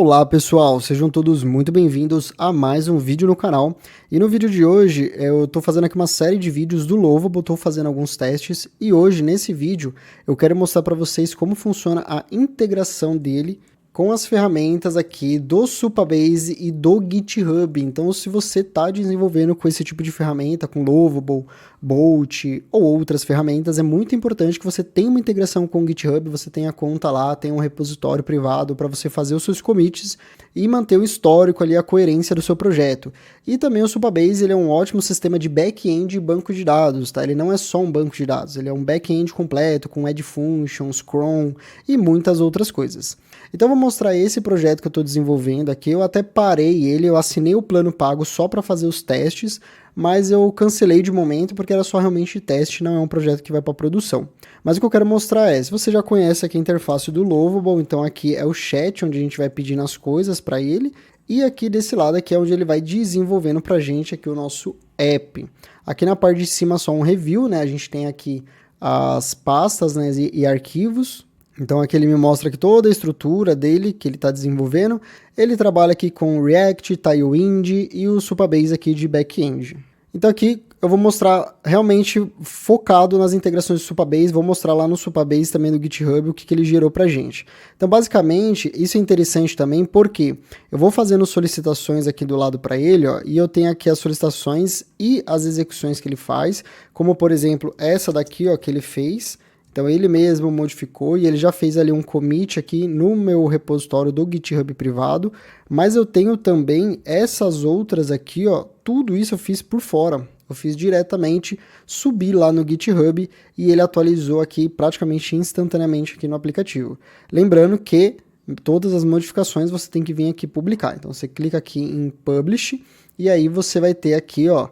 Olá pessoal, sejam todos muito bem-vindos a mais um vídeo no canal. E no vídeo de hoje eu estou fazendo aqui uma série de vídeos do Lovable, estou fazendo alguns testes e hoje nesse vídeo eu quero mostrar para vocês como funciona a integração dele com as ferramentas aqui do Supabase e do GitHub. Então, se você está desenvolvendo com esse tipo de ferramenta, com Lovable, Bolt ou outras ferramentas, é muito importante que você tenha uma integração com o GitHub, você tenha conta lá, tenha um repositório privado para você fazer os seus commits e manter o histórico ali, a coerência do seu projeto. E também o Supabase, ele é um ótimo sistema de back-end e banco de dados, tá? Ele não é só um banco de dados, ele é um back-end completo com add functions, cron e muitas outras coisas. Então eu vou mostrar esse projeto que eu estou desenvolvendo aqui. Eu até parei ele, eu assinei o plano pago só para fazer os testes, mas eu cancelei de momento porque era só realmente teste, não é um projeto que vai para produção. Mas o que eu quero mostrar é, se você já conhece aqui a interface do Lovable, então aqui é o chat onde a gente vai pedindo as coisas para ele, e aqui desse lado aqui é onde ele vai desenvolvendo para a gente aqui o nosso app. Aqui na parte de cima só um review, né? A gente tem aqui as pastas, né, e arquivos. Então aqui ele me mostra aqui toda a estrutura dele que ele está desenvolvendo. Ele trabalha aqui com React, Tailwind e o Supabase aqui de back-end. Então aqui eu vou mostrar realmente focado nas integrações do Supabase, vou mostrar lá no Supabase também no GitHub o que ele gerou pra gente. Então basicamente isso é interessante também porque eu vou fazendo solicitações aqui do lado para ele, ó, e eu tenho aqui as solicitações e as execuções que ele faz, como por exemplo essa daqui, ó, que ele fez. Então ele mesmo modificou e ele já fez ali um commit aqui no meu repositório do GitHub privado, mas eu tenho também essas outras aqui, ó, tudo isso eu fiz por fora. Eu fiz diretamente, subi lá no GitHub e ele atualizou aqui praticamente instantaneamente aqui no aplicativo. Lembrando que todas as modificações você tem que vir aqui publicar. Então você clica aqui em Publish e aí você vai ter aqui, ó,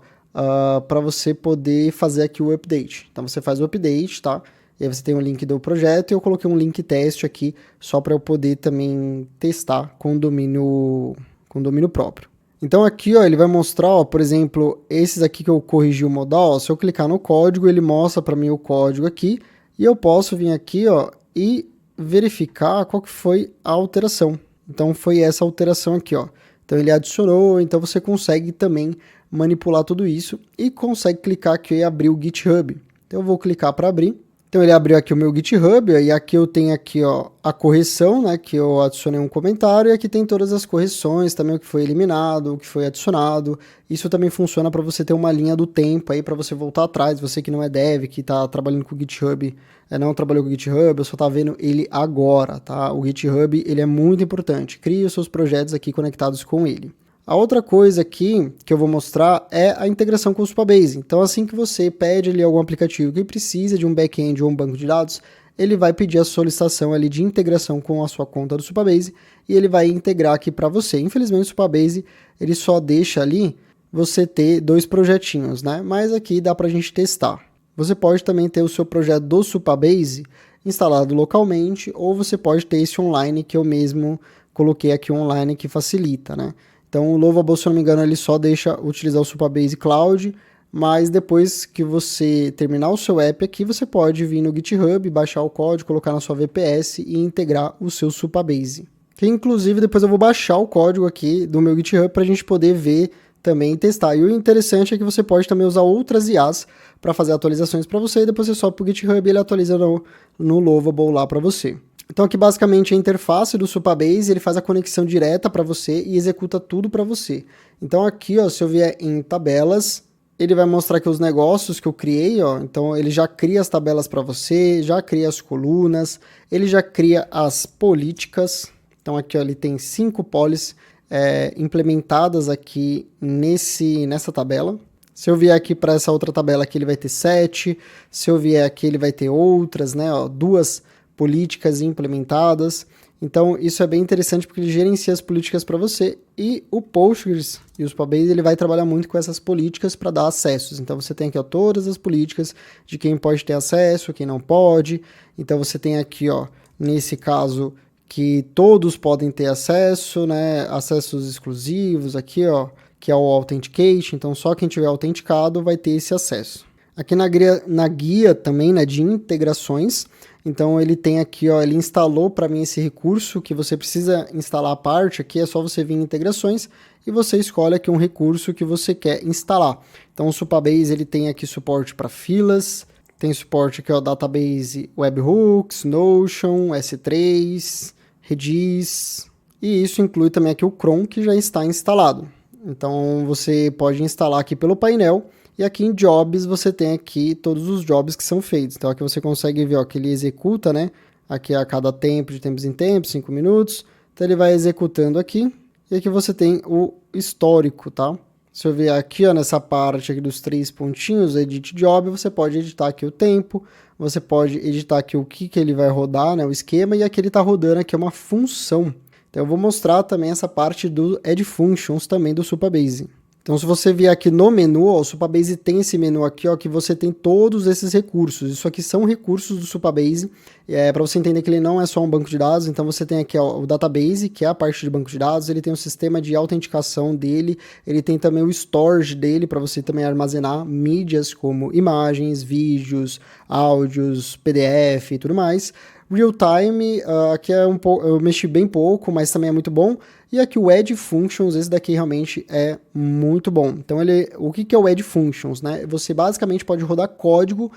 para você poder fazer aqui o update. Então você faz o update, tá? E aí você tem o link do projeto e eu coloquei um link teste aqui só para eu poder também testar com domínio próprio. Então aqui, ó, ele vai mostrar, ó, por exemplo, esses aqui que eu corrigi o modal, ó, se eu clicar no código, ele mostra para mim o código aqui e eu posso vir aqui, ó, e verificar qual que foi a alteração. Então foi essa alteração aqui, ó. Então ele adicionou, então você consegue também manipular tudo isso e consegue clicar aqui e abrir o GitHub. Então eu vou clicar para abrir. Então ele abriu aqui o meu GitHub, e aqui eu tenho aqui, ó, a correção, né, que eu adicionei um comentário, e aqui tem todas as correções, também o que foi eliminado, o que foi adicionado. Isso também funciona para você ter uma linha do tempo aí, para você voltar atrás, você que não é dev, que está trabalhando com o GitHub, não trabalhou com o GitHub, eu só tá vendo ele agora, tá? O GitHub, ele é muito importante, crie os seus projetos aqui conectados com ele. A outra coisa aqui que eu vou mostrar é a integração com o Supabase. Então, assim que você pede ali algum aplicativo que precisa de um back-end ou um banco de dados, ele vai pedir a solicitação ali de integração com a sua conta do Supabase e ele vai integrar aqui para você. Infelizmente, o Supabase ele só deixa ali você ter 2 projetinhos, né? Mas aqui dá para a gente testar. Você pode também ter o seu projeto do Supabase instalado localmente ou você pode ter esse online que eu mesmo coloquei aqui online que facilita, né? Então o Lovable, se eu não me engano, ele só deixa utilizar o Supabase Cloud, mas depois que você terminar o seu app aqui, você pode vir no GitHub, baixar o código, colocar na sua VPS e integrar o seu Supabase. Que inclusive depois eu vou baixar o código aqui do meu GitHub para a gente poder ver também e testar. E o interessante é que você pode também usar outras IAs para fazer atualizações para você e depois você sobe para o GitHub e ele atualiza no Lovable lá para você. Então aqui basicamente a interface do Supabase, ele faz a conexão direta para você e executa tudo para você. Então aqui, ó, se eu vier em tabelas, ele vai mostrar aqui os negócios que eu criei, ó. Então ele já cria as tabelas para você, já cria as colunas, ele já cria as políticas. Então aqui, ó, ele tem 5 polis implementadas aqui nessa tabela. Se eu vier aqui para essa outra tabela aqui, ele vai ter 7. Se eu vier aqui, ele vai ter outras, né, ó, 2 políticas implementadas. Então isso é bem interessante porque ele gerencia as políticas para você e o Postgres e o Supabase ele vai trabalhar muito com essas políticas para dar acessos. Então você tem aqui, ó, todas as políticas de quem pode ter acesso, quem não pode. Então você tem aqui, ó, nesse caso que todos podem ter acesso, né, acessos exclusivos aqui, ó, que é o Authentication. Então só quem tiver autenticado vai ter esse acesso. Aqui na guia também, né, de integrações, Então ele tem aqui, ó, ele instalou para mim esse recurso que você precisa instalar a parte aqui, é só você vir em integrações e você escolhe aqui um recurso que você quer instalar. Então o Supabase ele tem aqui suporte para filas, tem suporte aqui, ó, Database Webhooks, Notion, S3, Redis, e isso inclui também aqui o Chrome que já está instalado. Então você pode instalar aqui pelo painel. E aqui em Jobs você tem aqui todos os jobs que são feitos. Então aqui você consegue ver, ó, que ele executa, né? Aqui a cada tempo, de tempos em tempos, 5 minutos. Então ele vai executando aqui. E aqui você tem o histórico, tá? Se eu ver aqui, ó, nessa parte aqui dos 3 pontinhos, Edit Job, você pode editar aqui o tempo. Você pode editar aqui o que ele vai rodar, né? O esquema. E aqui ele está rodando aqui uma função. Então eu vou mostrar também essa parte do Add Functions também do Supabase. Então, se você vier aqui no menu, ó, o Supabase tem esse menu aqui, ó, que você tem todos esses recursos. Isso aqui são recursos do Supabase, para você entender que ele não é só um banco de dados. Então, você tem aqui, ó, o Database, que é a parte de banco de dados, ele tem um sistema de autenticação dele, ele tem também o storage dele, para você também armazenar mídias como imagens, vídeos, áudios, PDF e tudo mais. Real Time, aqui é eu mexi bem pouco, mas também é muito bom. E aqui o Add Functions, esse daqui realmente é muito bom. Então, o que é o Add Functions, né? Você basicamente pode rodar código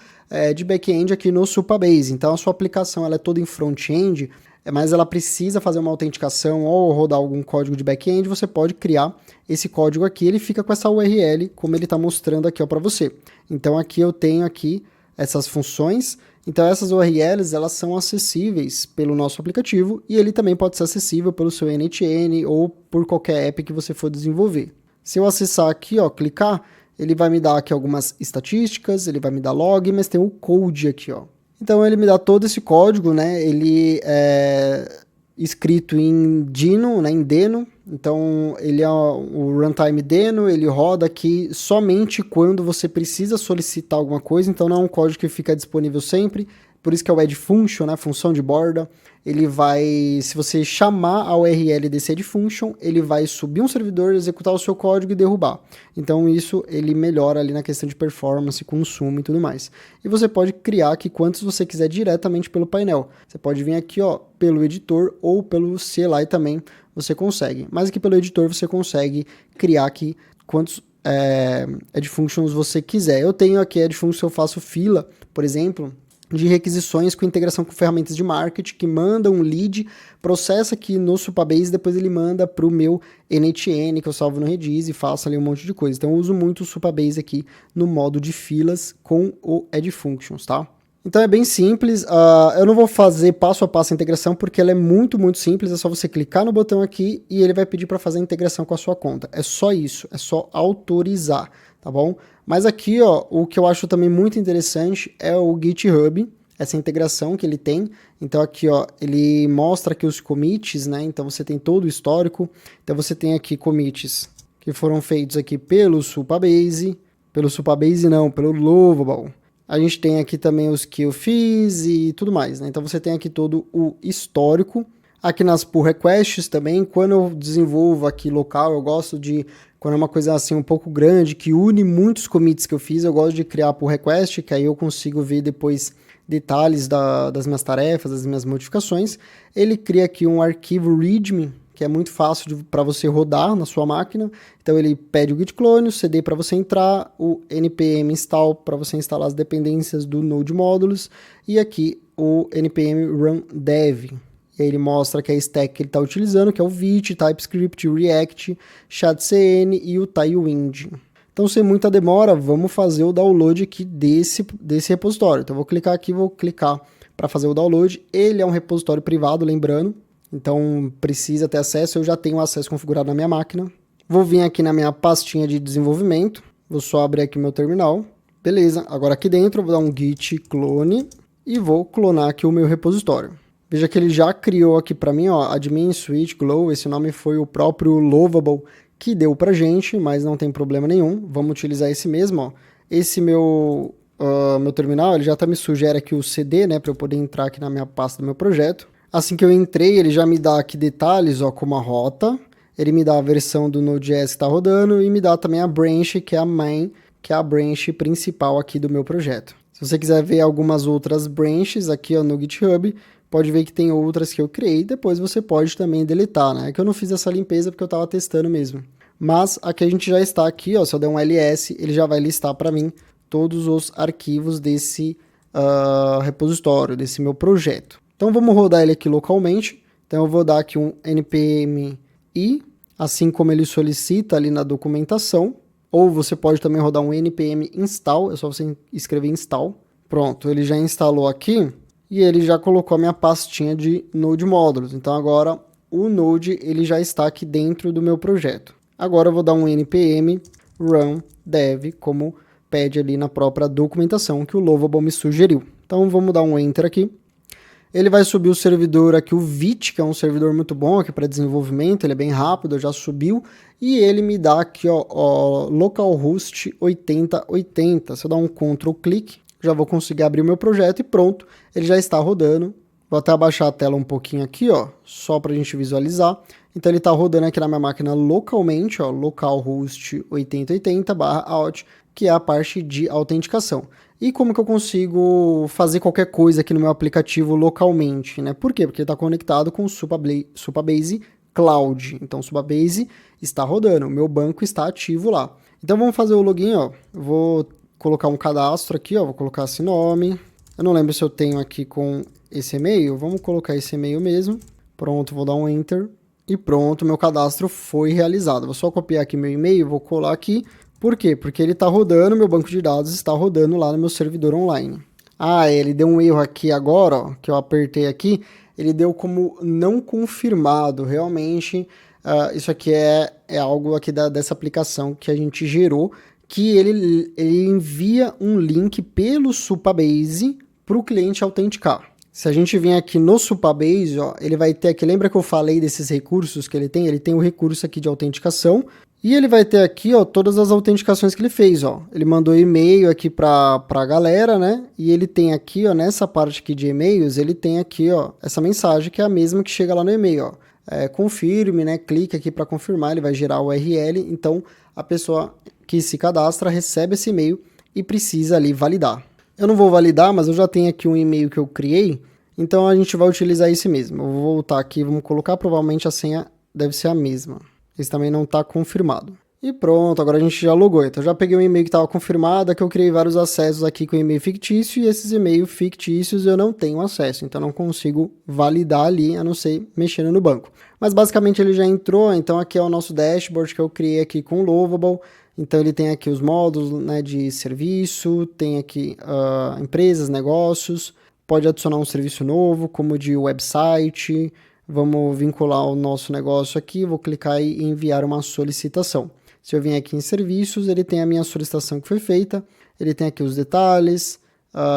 de back-end aqui no Supabase. Então, a sua aplicação ela é toda em front-end, mas ela precisa fazer uma autenticação ou rodar algum código de back-end, você pode criar esse código aqui, ele fica com essa URL, como ele está mostrando aqui para você. Então, aqui eu tenho aqui essas funções. Então essas URLs elas são acessíveis pelo nosso aplicativo e ele também pode ser acessível pelo seu NTN ou por qualquer app que você for desenvolver. Se eu acessar aqui, ó, clicar, ele vai me dar aqui algumas estatísticas, ele vai me dar log, mas tem o code aqui, ó. Então ele me dá todo esse código, né? Ele é escrito em Deno, né, em Deno. Então ele é o runtime Deno, ele roda aqui somente quando você precisa solicitar alguma coisa, então não é um código que fica disponível sempre, por isso que é o add function, né, função de borda. Ele vai, se você chamar a URL desse add function, ele vai subir um servidor, executar o seu código e derrubar. Então isso ele melhora ali na questão de performance, consumo e tudo mais. E você pode criar aqui quantos você quiser diretamente pelo painel. Você pode vir aqui, ó, pelo editor ou pelo CLI também você consegue. Mas aqui pelo editor você consegue criar aqui quantos add functions você quiser. Eu tenho aqui add function, eu faço fila, por exemplo, de requisições com integração com ferramentas de marketing que mandam um lead, processa aqui no Supabase, depois ele manda para o meu NTN, que eu salvo no Redis e faço ali um monte de coisa. Então eu uso muito o Supabase aqui no modo de filas com o Add Functions, tá? Então é bem simples, eu não vou fazer passo a passo a integração porque ela é muito, muito simples, é só você clicar no botão aqui e ele vai pedir para fazer a integração com a sua conta. É só isso, é só autorizar, tá bom? Mas aqui, ó, o que eu acho também muito interessante é o GitHub, essa integração que ele tem. Então aqui, ó, ele mostra aqui os commits, né? Então você tem todo o histórico. Então você tem aqui commits que foram feitos aqui pelo Supabase não, pelo Lovable. A gente tem aqui também os que eu fiz e tudo mais, né? Então você tem aqui todo o histórico. Aqui nas pull requests também, quando eu desenvolvo aqui local, eu gosto de, quando é uma coisa assim um pouco grande, que une muitos commits que eu fiz, eu gosto de criar pull request, que aí eu consigo ver depois detalhes das minhas tarefas, das minhas modificações. Ele cria aqui um arquivo readme, que é muito fácil para você rodar na sua máquina. Então ele pede o git clone, o cd para você entrar, o npm install para você instalar as dependências do Node Modules, e aqui o npm run dev. E aí ele mostra que é a stack que ele está utilizando, que é o Vite, TypeScript, React, ShadCN e o Tailwind. Então, sem muita demora, vamos fazer o download aqui desse repositório. Então, eu vou clicar aqui, vou clicar para fazer o download. Ele é um repositório privado, lembrando. Então, precisa ter acesso. Eu já tenho acesso configurado na minha máquina. Vou vir aqui na minha pastinha de desenvolvimento. Vou só abrir aqui meu terminal. Beleza. Agora aqui dentro eu vou dar um git clone e vou clonar aqui o meu repositório. Veja que ele já criou aqui para mim, ó, admin switch glow, esse nome foi o próprio Lovable que deu pra gente, mas não tem problema nenhum. Vamos utilizar esse mesmo, ó. Esse meu terminal, ele já me sugere aqui o CD, né, para eu poder entrar aqui na minha pasta do meu projeto. Assim que eu entrei, ele já me dá aqui detalhes, ó, como a rota, ele me dá a versão do Node.js que está rodando e me dá também a branch, que é a main, que é a branch principal aqui do meu projeto. Se Se você quiser ver algumas outras branches aqui ó, no GitHub, pode ver que tem outras que eu criei, depois você pode também deletar, né? É que eu não fiz essa limpeza porque eu estava testando mesmo. Mas aqui a gente já está aqui, ó, se eu der um ls, ele já vai listar para mim todos os arquivos desse repositório, desse meu projeto. Então vamos rodar ele aqui localmente. Então eu vou dar aqui um npm i, assim como ele solicita ali na documentação. Ou você pode também rodar um npm install, é só você escrever install. Pronto, ele já instalou aqui e ele já colocou a minha pastinha de Node Modules. Então agora o Node ele já está aqui dentro do meu projeto. Agora eu vou dar um npm run dev, como pede ali na própria documentação que o Lovable me sugeriu. Então vamos dar um enter aqui. Ele vai subir o servidor aqui, o Vite, que é um servidor muito bom aqui para desenvolvimento, ele é bem rápido, já subiu. E ele me dá aqui, ó, localhost 8080. Se eu dar um Ctrl clique, já vou conseguir abrir o meu projeto e pronto, ele já está rodando. Vou até abaixar a tela um pouquinho aqui, ó, só para a gente visualizar. Então ele está rodando aqui na minha máquina localmente, ó, localhost 8080/out, que é a parte de autenticação. E como que eu consigo fazer qualquer coisa aqui no meu aplicativo localmente, né? Por quê? Porque ele está conectado com o Supabase Cloud. Então o Supabase está rodando, o meu banco está ativo lá. Então vamos fazer o login, ó. Eu vou colocar um cadastro aqui, ó. Vou colocar esse nome. Eu não lembro se eu tenho aqui com esse e-mail. Vamos colocar esse e-mail mesmo. Pronto, vou dar um enter. E pronto, meu cadastro foi realizado. Vou só copiar aqui meu e-mail, vou colar aqui. Por quê? Porque ele está rodando, meu banco de dados está rodando lá no meu servidor online. Ah, ele deu um erro aqui agora, ó, que eu apertei aqui. Ele deu como não confirmado. Realmente, isso aqui é algo aqui dessa aplicação que a gente gerou, que ele envia um link pelo Supabase para o cliente autenticar. Se a gente vir aqui no Supabase, ó, ele vai ter aqui, lembra que eu falei desses recursos que ele tem? Ele tem o recurso aqui de autenticação e ele vai ter aqui, ó, todas as autenticações que ele fez, ó. Ele mandou e-mail aqui para a galera, né? E ele tem aqui, ó, nessa parte aqui de e-mails, ele tem aqui, ó, essa mensagem que é a mesma que chega lá no e-mail, ó. Confirme, né? Clique aqui para confirmar, ele vai gerar o URL. Então, a pessoa que se cadastra recebe esse e-mail e precisa ali validar. Eu não vou validar, mas eu já tenho aqui um e-mail que eu criei, então a gente vai utilizar esse mesmo. Eu vou voltar aqui, vamos colocar, provavelmente a senha deve ser a mesma. Esse também não está confirmado. E pronto, agora a gente já logou. Então eu já peguei um e-mail que estava confirmado, que eu criei vários acessos aqui com e-mail fictício, e esses e-mails fictícios eu não tenho acesso, então não consigo validar ali, a não ser mexendo no banco. Mas basicamente ele já entrou, então aqui é o nosso dashboard que eu criei aqui com o Lovable. Então ele tem aqui os módulos, né, de serviço, tem aqui empresas, negócios, pode adicionar um serviço novo, como de website. Vamos vincular o nosso negócio aqui, vou clicar e enviar uma solicitação. Se eu vim aqui em serviços, ele tem a minha solicitação que foi feita, ele tem aqui os detalhes,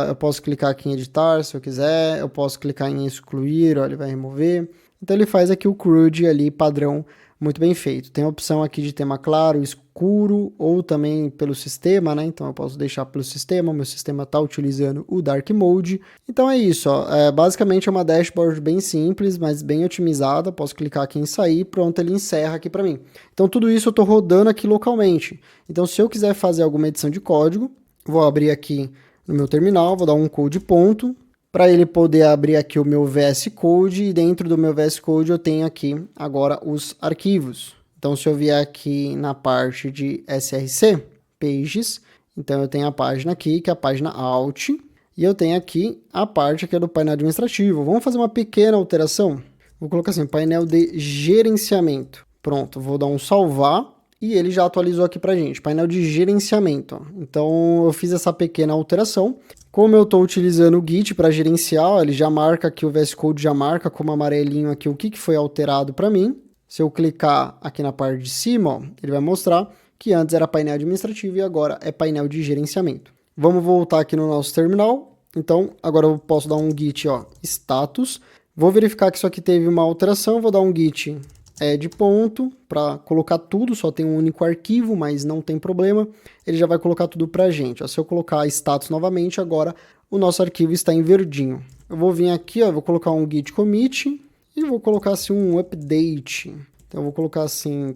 eu posso clicar aqui em editar se eu quiser, eu posso clicar em excluir, ó, ele vai remover. Então ele faz aqui o CRUD ali, padrão, muito bem feito. Tem a opção aqui de tema claro, escuro, ou também pelo sistema, né? Então eu posso deixar pelo sistema, o meu sistema está utilizando o Dark Mode. Então é isso, ó. Basicamente é uma dashboard bem simples, mas bem otimizada. Posso clicar aqui em sair, pronto, ele encerra aqui para mim. Então tudo isso eu estou rodando aqui localmente. Então se eu quiser fazer alguma edição de código, vou abrir aqui no meu terminal, vou dar um code ponto, para ele poder abrir aqui o meu VS Code, e dentro do meu VS Code eu tenho aqui agora os arquivos. Então se eu vier aqui na parte de src, pages, então eu tenho a página aqui, que é a página alt, e eu tenho aqui a parte que é do painel administrativo. Vamos fazer uma pequena alteração? Vou colocar assim, painel de gerenciamento. Pronto, vou dar um salvar, e ele já atualizou aqui pra gente, painel de gerenciamento. Ó. Então eu fiz essa pequena alteração. Como eu estou utilizando o Git para gerenciar, ó, ele já marca aqui, o VS Code já marca como amarelinho aqui o que foi alterado para mim. Se eu clicar aqui na parte de cima, ó, ele vai mostrar que antes era painel administrativo e agora é painel de gerenciamento. Vamos voltar aqui no nosso terminal. Então agora eu posso dar um git, ó, status. Vou verificar que isso aqui teve uma alteração, vou dar um git add ponto para colocar tudo, só tem um único arquivo, mas não tem problema, ele já vai colocar tudo para a gente. Ó, se eu colocar status novamente, agora o nosso arquivo está em verdinho. Eu vou vir aqui, ó, vou colocar um git commit e vou colocar assim um update. Então eu vou colocar assim,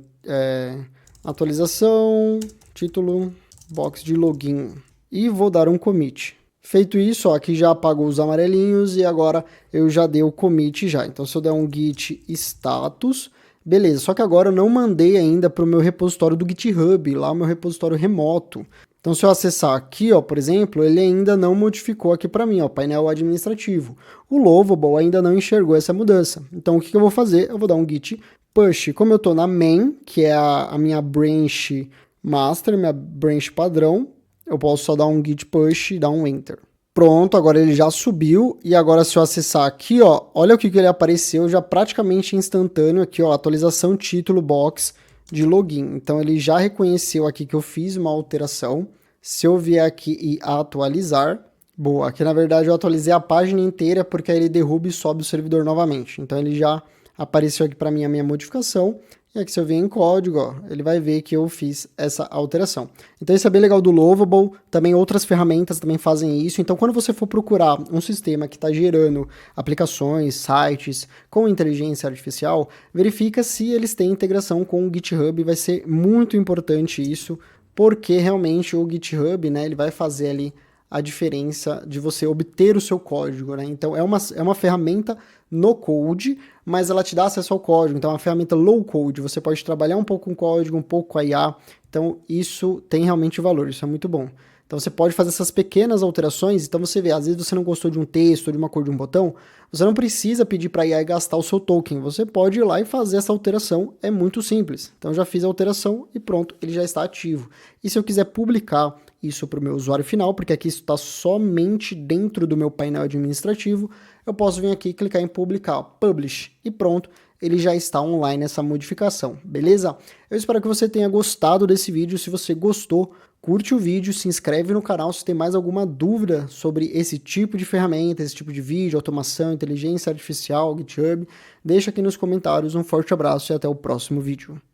atualização, título, box de login e vou dar um commit. Feito isso, ó, aqui já apagou os amarelinhos e agora eu já dei o commit já. Então se eu der um git status, beleza. Só que agora eu não mandei ainda para o meu repositório do GitHub, lá o meu repositório remoto. Então se eu acessar aqui, ó, por exemplo, ele ainda não modificou aqui para mim, ó, painel administrativo. O Lovable ainda não enxergou essa mudança. Então o que eu vou fazer? Eu vou dar um git push. Como eu estou na main, que é a minha branch master, minha branch padrão, eu posso só dar um git push e dar um enter. Pronto, agora ele já subiu e agora se eu acessar aqui, ó, olha o que ele apareceu já praticamente instantâneo aqui, ó, atualização título box de login. Então ele já reconheceu aqui que eu fiz uma alteração. Se eu vier aqui e atualizar, boa, aqui na verdade eu atualizei a página inteira porque aí ele derruba e sobe o servidor novamente. Então ele já apareceu aqui para mim a minha modificação. E aqui se eu vier em código, ó, ele vai ver que eu fiz essa alteração. Então isso é bem legal do Lovable, também outras ferramentas também fazem isso. Então quando você for procurar um sistema que está gerando aplicações, sites com inteligência artificial, verifica se eles têm integração com o GitHub, vai ser muito importante isso, porque realmente o GitHub, né, ele vai fazer ali a diferença de você obter o seu código, né? Então é uma ferramenta no code, mas ela te dá acesso ao código, então é uma ferramenta low code, você pode trabalhar um pouco com código, um pouco com a IA, então isso tem realmente valor, isso é muito bom. Então você pode fazer essas pequenas alterações, então você vê, às vezes você não gostou de um texto, ou de uma cor de um botão, você não precisa pedir para a IA gastar o seu token, você pode ir lá e fazer essa alteração, é muito simples. Então já fiz a alteração e pronto, ele já está ativo. E se eu quiser publicar isso para o meu usuário final, porque aqui isso está somente dentro do meu painel administrativo, eu posso vir aqui e clicar em publicar, publish, e pronto, ele já está online essa modificação, beleza? Eu espero que você tenha gostado desse vídeo. Se você gostou, curte o vídeo, se inscreve no canal se tem mais alguma dúvida sobre esse tipo de ferramenta, esse tipo de vídeo, automação, inteligência artificial, GitHub, deixa aqui nos comentários. Um forte abraço e até o próximo vídeo.